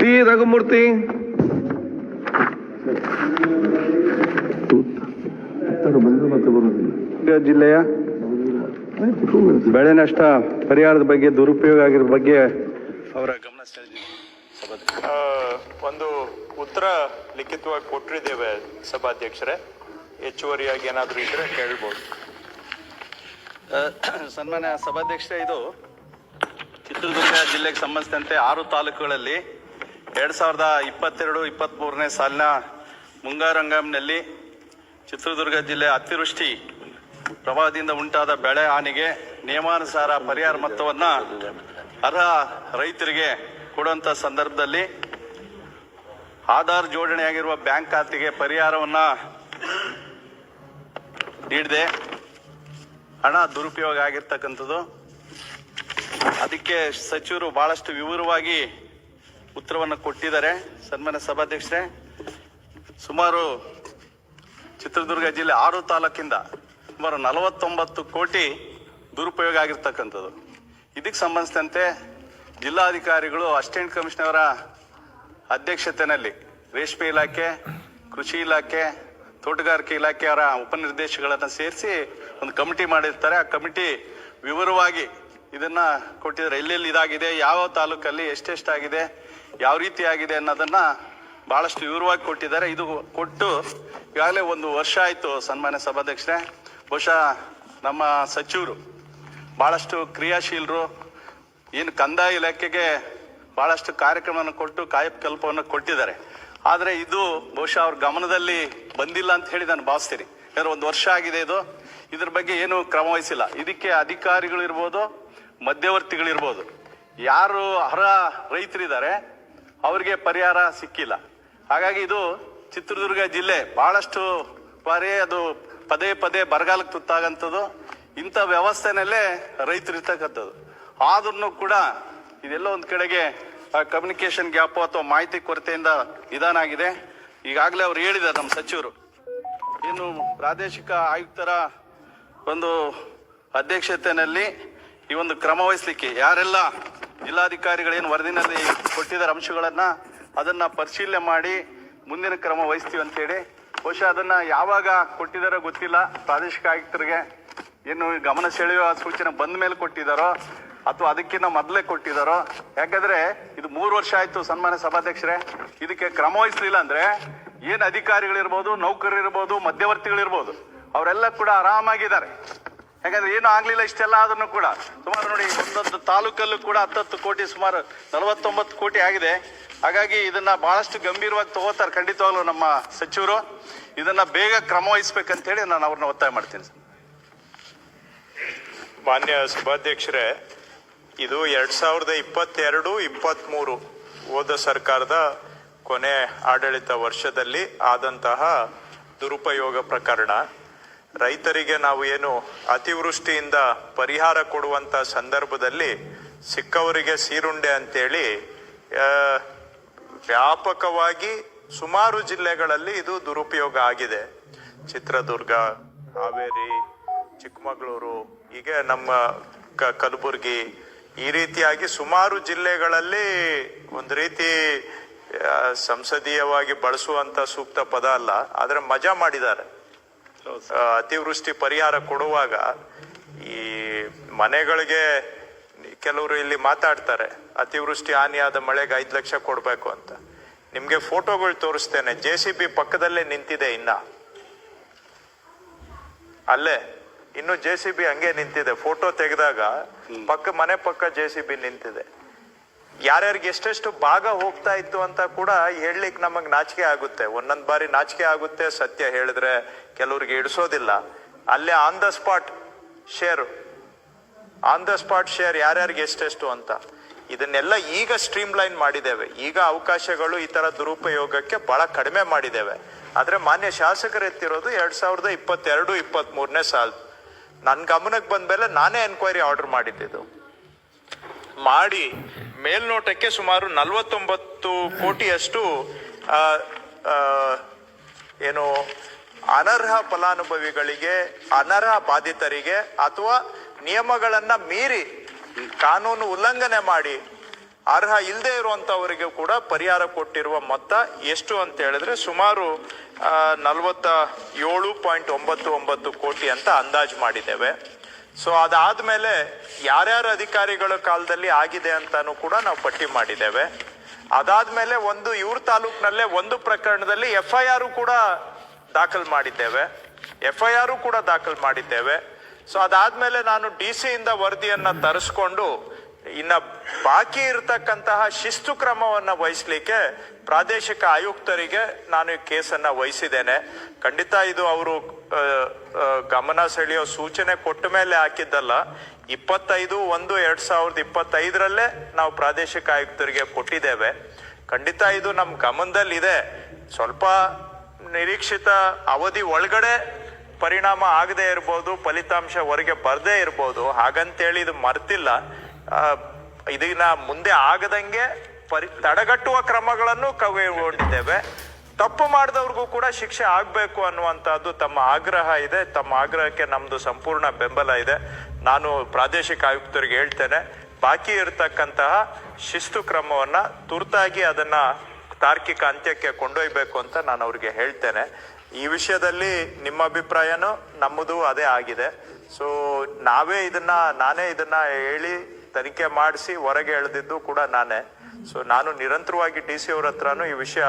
C Raghumurthy. ಜಿಲ್ಲೆಯ ಬೆಳೆ ನಷ್ಟ ಪರಿಹಾರದ ಬಗ್ಗೆ ದುರುಪಯೋಗ ಆಗಿರೋ ಬಗ್ಗೆ ಅವರ ಗಮನ ಸೆಳೆದಿದೆ. ಒಂದು ಉತ್ತರ ಲಿಖಿತವಾಗಿ ಕೊಟ್ಟಿದ್ದೇವೆ ಸಭಾಧ್ಯಕ್ಷರೇ, ಹೆಚ್ಚುವರಿಯಾಗಿ ಏನಾದರೂ ಇದ್ರೆ ಕೇಳ್ಬೋದು. ಸನ್ಮಾನ್ಯ ಸಭಾಧ್ಯಕ್ಷರೇ, ಇದು ಚಿತ್ರದುರ್ಗ ಜಿಲ್ಲೆಗೆ ಸಂಬಂಧಿಸಿದಂತೆ 6 ತಾಲೂಕುಗಳಲ್ಲಿ 2022-23ನೇ ಸಾಲಿನ ಮುಂಗಾರು ಹಂಗಾಮಿನಲ್ಲಿ ಚಿತ್ರದುರ್ಗ ಜಿಲ್ಲೆ ಅತಿವೃಷ್ಟಿ ಪ್ರವಾಹದಿಂದ ಉಂಟಾದ ಬೆಳೆ ಹಾನಿಗೆ ನಿಯಮಾನುಸಾರ ಪರಿಹಾರ ಮೊತ್ತವನ್ನು ಅರ್ಹ ರೈತರಿಗೆ ಕೊಡುವಂಥ ಸಂದರ್ಭದಲ್ಲಿ ಆಧಾರ್ ಜೋಡಣೆಯಾಗಿರುವ ಬ್ಯಾಂಕ್ ಖಾತೆಗೆ ಪರಿಹಾರವನ್ನು ನೀಡಿದೆ. ಹಣ ದುರುಪಯೋಗ ಆಗಿರ್ತಕ್ಕಂಥದ್ದು. ಅದಕ್ಕೆ ಸಚಿವರು ಬಹಳಷ್ಟು ವಿವರವಾಗಿ ಉತ್ತರವನ್ನು ಕೊಟ್ಟಿದ್ದಾರೆ. ಸನ್ಮಾನ್ಯ ಸಭಾಧ್ಯಕ್ಷರೇ, ಸುಮಾರು ಚಿತ್ರದುರ್ಗ ಜಿಲ್ಲೆ 6 ತಾಲೂಕಿಂದ ಸುಮಾರು 49 ಕೋಟಿ ದುರುಪಯೋಗ ಆಗಿರ್ತಕ್ಕಂಥದ್ದು. ಇದಕ್ಕೆ ಸಂಬಂಧಿಸಿದಂತೆ ಜಿಲ್ಲಾಧಿಕಾರಿಗಳು ಅಸಿಸ್ಟೆಂಟ್ ಕಮಿಷನರ್ ಅಧ್ಯಕ್ಷತೆಯಲ್ಲಿ ರೇಷ್ಮೆ ಇಲಾಖೆ, ಕೃಷಿ ಇಲಾಖೆ, ತೋಟಗಾರಿಕೆ ಇಲಾಖೆಯವರ ಉಪನಿರ್ದೇಶಕಗಳನ್ನು ಸೇರಿಸಿ ಒಂದು ಕಮಿಟಿ ಮಾಡಿರ್ತಾರೆ. ಆ ಕಮಿಟಿ ವಿವರವಾಗಿ ಇದನ್ನ ಕೊಟ್ಟಿದ್ದಾರೆ. ಎಲ್ಲೆಲ್ಲಿ ಇದಾಗಿದೆ, ಯಾವ ತಾಲೂಕಲ್ಲಿ ಎಷ್ಟೆಷ್ಟಾಗಿದೆ, ಯಾವ ರೀತಿ ಆಗಿದೆ ಅನ್ನೋದನ್ನ ಬಹಳಷ್ಟು ವಿವರವಾಗಿ ಕೊಟ್ಟಿದ್ದಾರೆ. ಇದು ಕೊಟ್ಟು ಈಗಾಗಲೇ 1 ವರ್ಷ ಆಯಿತು. ಸನ್ಮಾನ್ಯ ಸಭಾಧ್ಯಕ್ಷರೇ, ಬಹುಶಃ ನಮ್ಮ ಸಚಿವರು ಬಹಳಷ್ಟು ಕ್ರಿಯಾಶೀಲರು. ಏನು ಕಂದಾಯ ಇಲಾಖೆಗೆ ಬಹಳಷ್ಟು ಕಾರ್ಯಕ್ರಮವನ್ನು ಕೊಟ್ಟು ಕಾಯಕಲ್ಪವನ್ನು ಕೊಟ್ಟಿದ್ದಾರೆ. ಆದರೆ ಇದು ಬಹುಶಃ ಅವ್ರ ಗಮನದಲ್ಲಿ ಬಂದಿಲ್ಲ ಅಂತ ಹೇಳಿ ನಾನು ಭಾವಿಸ್ತೀನಿ. ಯಾರು 1 ವರ್ಷ ಆಗಿದೆ, ಇದ್ರ ಬಗ್ಗೆ ಏನು ಕ್ರಮ ವಹಿಸಿಲ್ಲ. ಇದಕ್ಕೆ ಅಧಿಕಾರಿಗಳಿರ್ಬೋದು, ಮಧ್ಯವರ್ತಿಗಳಿರ್ಬೋದು, ಯಾರು ಅರ್ಹ ರೈತರಿದ್ದಾರೆ ಅವರಿಗೆ ಪರಿಹಾರ ಸಿಕ್ಕಿಲ್ಲ. ಹಾಗಾಗಿ ಇದು ಚಿತ್ರದುರ್ಗ ಜಿಲ್ಲೆ ಬಹಳಷ್ಟು ಬಾರಿ ಅದು ಪದೇ ಪದೇ ಬರಗಾಲಕ್ಕೆ ತುತ್ತಾಗಂಥದ್ದು. ಇಂಥ ವ್ಯವಸ್ಥೆನಲ್ಲೇ ರೈತರು ಇರ್ತಕ್ಕಂಥದ್ದು. ಆದ್ರೂ ಕೂಡ ಇದೆಲ್ಲ ಒಂದು ಕಡೆಗೆ ಕಮ್ಯುನಿಕೇಶನ್ ಗ್ಯಾಪ್ ಅಥವಾ ಮಾಹಿತಿ ಕೊರತೆಯಿಂದ ನಿಧಾನ ಆಗಿದೆ. ಈಗಾಗಲೇ ಅವ್ರು ಹೇಳಿದ್ದಾರೆ ನಮ್ಮ ಸಚಿವರು, ಇನ್ನು ಪ್ರಾದೇಶಿಕ ಆಯುಕ್ತರ ಒಂದು ಅಧ್ಯಕ್ಷತೆಯಲ್ಲಿ ಈ ಒಂದು ಕ್ರಮ ವಹಿಸಲಿಕ್ಕೆ ಯಾರೆಲ್ಲ ಜಿಲ್ಲಾಧಿಕಾರಿಗಳೇನು ವರದಿನಲ್ಲಿ ಕೊಟ್ಟಿದ್ದಾರೆ ಅಂಶಗಳನ್ನ ಅದನ್ನ ಪರಿಶೀಲನೆ ಮಾಡಿ ಮುಂದಿನ ಕ್ರಮ ವಹಿಸ್ತೀವಿ ಅಂತೇಳಿ. ಬಹುಶಃ ಅದನ್ನ ಯಾವಾಗ ಕೊಟ್ಟಿದಾರೋ ಗೊತ್ತಿಲ್ಲ. ಪ್ರಾದೇಶಿಕ ಆಯುಕ್ತರಿಗೆ ಏನು ಗಮನ ಸೆಳೆಯುವ ಸೂಚನೆ ಬಂದ ಮೇಲೆ ಕೊಟ್ಟಿದ್ದಾರೋ ಅಥವಾ ಅದಕ್ಕಿಂತ ಮೊದಲೇ ಕೊಟ್ಟಿದ್ದಾರೋ. ಯಾಕಂದ್ರೆ ಇದು 3 ವರ್ಷ ಆಯ್ತು. ಸನ್ಮಾನ್ಯ ಸಭಾಧ್ಯಕ್ಷರೇ, ಇದಕ್ಕೆ ಕ್ರಮ ವಹಿಸಲಿಲ್ಲ ಅಂದ್ರೆ ಏನ್ ಅಧಿಕಾರಿಗಳಿರ್ಬೋದು, ನೌಕರರಿರ್ಬೋದು, ಮಧ್ಯವರ್ತಿಗಳಿರ್ಬೋದು, ಅವರೆಲ್ಲ ಕೂಡ ಆರಾಮಾಗಿದ್ದಾರೆ. ಯಾಕಂದ್ರೆ ಏನು ಆಗ್ಲಿಲ್ಲ ಇಷ್ಟೆಲ್ಲ ಆದ್ರೂ ಕೂಡ ಸುಮಾರು ನೋಡಿ, ಒಂದೊಂದು ತಾಲೂಕಲ್ಲೂ ಕೂಡ 10 ಕೋಟಿ, ಸುಮಾರು 49 ಕೋಟಿ ಆಗಿದೆ. ಹಾಗಾಗಿ ಇದನ್ನ ಬಹಳಷ್ಟು ಗಂಭೀರವಾಗಿ ತಗೋತಾರೆ ಖಂಡಿತವಾಗ್ಲೂ ನಮ್ಮ ಸಚಿವರು. ಇದನ್ನ ಬೇಗ ಕ್ರಮ ವಹಿಸ್ಬೇಕಂತ ಹೇಳಿ ನಾನು ಅವ್ರನ್ನ ಒತ್ತಾಯ ಮಾಡ್ತೀನಿ. ಮಾನ್ಯ ಸಭಾಧ್ಯಕ್ಷರೇ, ಇದು 2022-23 ಹೋದ ಸರ್ಕಾರದ ಕೊನೆ ಆಡಳಿತ ವರ್ಷದಲ್ಲಿ ಆದಂತಹ ದುರುಪಯೋಗ ಪ್ರಕರಣ. ರೈತರಿಗೆ ನಾವು ಏನು ಅತಿವೃಷ್ಟಿಯಿಂದ ಪರಿಹಾರ ಕೊಡುವಂತ ಸಂದರ್ಭದಲ್ಲಿ ಸಿಕ್ಕವರಿಗೆ ಸೀರುಂಡೆ ಅಂತೇಳಿ ವ್ಯಾಪಕವಾಗಿ ಸುಮಾರು ಜಿಲ್ಲೆಗಳಲ್ಲಿ ಇದು ದುರುಪಯೋಗ ಆಗಿದೆ. ಚಿತ್ರದುರ್ಗ, ಹಾವೇರಿ, ಚಿಕ್ಕಮಗಳೂರು, ಹೀಗೆ ನಮ್ಮ ಕಲಬುರಗಿ, ಈ ರೀತಿಯಾಗಿ ಸುಮಾರು ಜಿಲ್ಲೆಗಳಲ್ಲಿ ಒಂದು ರೀತಿ ಸಂಸದೀಯವಾಗಿ ಬಳಸುವಂತ ಸೂಕ್ತ ಪದ ಅಲ್ಲ, ಆದ್ರೆ ಮಜಾ ಮಾಡಿದ್ದಾರೆ. ಅತಿವೃಷ್ಟಿ ಪರಿಹಾರ ಕೊಡುವಾಗ ಈ ಮನೆಗಳಿಗೆ ಕೆಲವರು ಇಲ್ಲಿ ಮಾತಾಡ್ತಾರೆ, ಅತಿವೃಷ್ಟಿ ಹಾನಿಯಾದ ಮಳೆಗೆ 5 ಲಕ್ಷ ಕೊಡ್ಬೇಕು ಅಂತ. ನಿಮ್ಗೆ ಫೋಟೋಗಳು ತೋರಿಸ್ತೇನೆ. JCB ಪಕ್ಕದಲ್ಲೇ ನಿಂತಿದೆ, ಅಲ್ಲೇ ಇನ್ನು JCB ಹಂಗೆ ನಿಂತಿದೆ. ಫೋಟೋ ತೆಗೆದಾಗ ಮನೆ ಪಕ್ಕ JCB ನಿಂತಿದೆ. ಯಾರ್ಯಾರಿಗೆ ಎಷ್ಟೆಷ್ಟು ಭಾಗ ಹೋಗ್ತಾ ಇತ್ತು ಅಂತ ಕೂಡ ಹೇಳಲಿಕ್ಕೆ ನಮಗ್ ನಾಚಿಕೆ ಆಗುತ್ತೆ. ಒಂದೊಂದ್ ಬಾರಿ ನಾಚಿಕೆ ಆಗುತ್ತೆ, ಸತ್ಯ ಹೇಳಿದ್ರೆ ಕೆಲವ್ರಿಗೆ ಇಡಿಸೋದಿಲ್ಲ. ಅಲ್ಲೇ ಆನ್ ದ ಸ್ಪಾಟ್ ಶೇರ್ ಯಾರ್ಯಾರಿಗೆ ಎಷ್ಟೆಷ್ಟು ಅಂತ. ಇದನ್ನೆಲ್ಲ ಈಗ ಸ್ಟ್ರೀಮ್ ಲೈನ್ ಮಾಡಿದ್ದೇವೆ. ಈಗ ಅವಕಾಶಗಳು ಈ ತರ ದುರುಪಯೋಗಕ್ಕೆ ಬಹಳ ಕಡಿಮೆ ಮಾಡಿದ್ದೇವೆ. ಆದ್ರೆ ಮಾನ್ಯ ಶಾಸಕರು ಎತ್ತಿರೋದು 2022-23ನೇ ಸಾಲ. ನನ್ ಗಮನಕ್ಕೆ ಬಂದ್ಮೇಲೆ ನಾನೇ ಎನ್ಕ್ವೈರಿ ಆರ್ಡರ್ ಮಾಡಿದ್ದು. ಮಾಡಿ ಮೇಲ್ನೋಟಕ್ಕೆ ಸುಮಾರು 49 ಕೋಟಿಯಷ್ಟು ಏನು ಅನರ್ಹ ಫಲಾನುಭವಿಗಳಿಗೆ, ಅನರ್ಹ ಬಾಧಿತರಿಗೆ ಅಥವಾ ನಿಯಮಗಳನ್ನ ಮೀರಿ ಕಾನೂನು ಉಲ್ಲಂಘನೆ ಮಾಡಿ ಅರ್ಹ ಇಲ್ಲದೆ ಇರುವಂತವರಿಗೂ ಕೂಡ ಪರಿಹಾರ ಕೊಟ್ಟಿರುವ ಮೊತ್ತ ಎಷ್ಟು ಅಂತ ಹೇಳಿದ್ರೆ ಸುಮಾರು 47.99 ಕೋಟಿ ಅಂತ ಅಂದಾಜು ಮಾಡಿದ್ದೇವೆ. ಸೊ ಅದಾದ್ಮೇಲೆ ಯಾರ್ಯಾರ ಅಧಿಕಾರಿಗಳ ಕಾಲದಲ್ಲಿ ಆಗಿದೆ ಅಂತಾನು ಕೂಡ ನಾವು ಪಟ್ಟಿ ಮಾಡಿದ್ದೇವೆ. ಅದಾದ್ಮೇಲೆ ಇವ್ರ ತಾಲೂಕಿನಲ್ಲೇ ಒಂದು ಪ್ರಕರಣದಲ್ಲಿ FIR ಕೂಡ ದಾಖಲು ಮಾಡಿದ್ದೇವೆ. ಸೊ ಅದಾದ್ಮೇಲೆ ನಾನು DC ಇಂದ ವರದಿಯನ್ನ ತರಿಸ್ಕೊಂಡು ಇನ್ನ ಬಾಕಿ ಇರತಕ್ಕಂತಹ ಶಿಸ್ತು ಕ್ರಮವನ್ನ ವಹಿಸ್ಲಿಕ್ಕೆ ಪ್ರಾದೇಶಿಕ ಆಯುಕ್ತರಿಗೆ ನಾನು ಈ ಕೇಸನ್ನ ವಹಿಸಿದ್ದೇನೆ. ಖಂಡಿತ ಇದು ಅವರು ಗಮನ ಸೆಳೆಯೋ ಸೂಚನೆ ಕೊಟ್ಟ ಮೇಲೆ ಹಾಕಿದ್ದಲ್ಲ. 25/1/2025 ನಾವು ಪ್ರಾದೇಶಿಕ ಆಯುಕ್ತರಿಗೆ ಕೊಟ್ಟಿದ್ದೇವೆ. ಖಂಡಿತ ಇದು ನಮ್ಮ ಗಮನದಲ್ಲಿದೆ. ಸ್ವಲ್ಪ ನಿರೀಕ್ಷಿತ ಅವಧಿ ಒಳಗಡೆ ಪರಿಣಾಮ ಆಗದೆ ಇರ್ಬೋದು, ಫಲಿತಾಂಶ ಹೊರಗೆ ಬರದೇ ಇರ್ಬೋದು. ಹಾಗಂತೇಳಿ ಇದು ಮರ್ತಿಲ್ಲ. ಇದನ್ನ ಮುಂದೆ ಆಗದಂಗೆ ತಡೆಗಟ್ಟುವ ಕ್ರಮಗಳನ್ನು ಕೈಗೊಂಡಿದ್ದೇವೆ. ತಪ್ಪು ಮಾಡಿದವ್ರಿಗೂ ಕೂಡ ಶಿಕ್ಷೆ ಆಗ್ಬೇಕು ಅನ್ನುವಂಥದ್ದು ತಮ್ಮ ಆಗ್ರಹ ಇದೆ. ತಮ್ಮ ಆಗ್ರಹಕ್ಕೆ ನಮ್ದು ಸಂಪೂರ್ಣ ಬೆಂಬಲ ಇದೆ. ನಾನು ಪ್ರಾದೇಶಿಕ ಆಯುಕ್ತರಿಗೆ ಹೇಳ್ತೇನೆ, ಬಾಕಿ ಇರತಕ್ಕಂತಹ ಶಿಸ್ತು ಕ್ರಮವನ್ನ ತುರ್ತಾಗಿ ಅದನ್ನ ತಾರ್ಕಿಕ ಅಂತ್ಯಕ್ಕೆ ಕೊಂಡೊಯ್ಬೇಕು ಅಂತ ನಾನು ಅವ್ರಿಗೆ ಹೇಳ್ತೇನೆ. ಈ ವಿಷಯದಲ್ಲಿ ನಿಮ್ಮ ಅಭಿಪ್ರಾಯನೂ ನಮ್ಮದು ಅದೇ ಆಗಿದೆ. ಸೊ ನಾನೇ ಇದನ್ನ ಹೇಳಿ ತನಿಖೆ ಮಾಡಿಸಿ ಹೊರಗೆ ಎಳೆದಿದ್ದು ಕೂಡ ನಾನೇ. ಸೊ ನಾನು ನಿರಂತರವಾಗಿ DC ಅವ್ರ ಹತ್ರನೂ ಈ ವಿಷಯ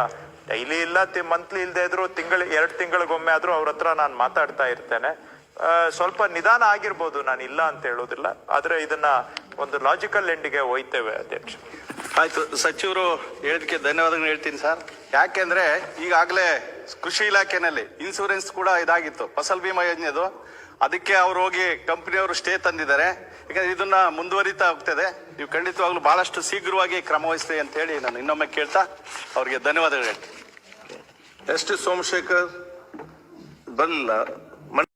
ಡೈಲಿ ಇಲ್ಲ, ಮಂತ್ಲಿ ಇಲ್ಲದೆ ಇದ್ರು 2 ತಿಂಗಳಿಗೊಮ್ಮೆ ಆದ್ರೂ ಅವ್ರ ಹತ್ರ ನಾನು ಮಾತಾಡ್ತಾ ಇರ್ತೇನೆ. ಸ್ವಲ್ಪ ನಿಧಾನ ಆಗಿರ್ಬೋದು, ನಾನು ಇಲ್ಲ ಅಂತ ಹೇಳೋದಿಲ್ಲ, ಆದ್ರೆ ಇದನ್ನ ಒಂದು ಲಾಜಿಕಲ್ ಎಂಡಿಗೆ ಒಯ್ತೇವೆ ಅಧ್ಯಕ್ಷ. ಆಯ್ತು, ಸಚಿವರು ಹೇಳಿದಕ್ಕೆ ಧನ್ಯವಾದಗಳು ಹೇಳ್ತೀನಿ ಸರ್. ಯಾಕೆಂದ್ರೆ ಈಗಾಗಲೇ ಕೃಷಿ ಇಲಾಖೆನಲ್ಲಿ ಇನ್ಸೂರೆನ್ಸ್ ಕೂಡ ಇದಾಗಿತ್ತು, ಫಸಲ್ ಬಿಮಾ ಯೋಜನೆದು. ಅದಕ್ಕೆ ಅವ್ರು ಹೋಗಿ ಕಂಪನಿಯವರು ಸ್ಟೇ ತಂದಿದ್ದಾರೆ. ಯಾಕಂದ್ರೆ ಇದನ್ನ ಮುಂದುವರಿತಾ ಹೋಗ್ತದೆ. ನೀವು ಖಂಡಿತವಾಗ್ಲೂ ಬಹಳಷ್ಟು ಶೀಘ್ರವಾಗಿ ಕ್ರಮ ವಹಿಸ್ತೀವಿ ಅಂತ ಹೇಳಿ ನಾನು ಇನ್ನೊಮ್ಮೆ ಕೇಳ್ತಾ ಅವ್ರಿಗೆ ಧನ್ಯವಾದಗಳು ಹೇಳ್ತೀನಿ. ST ಸೋಮಶೇಖರ್ ಬರಲಿಲ್ಲ.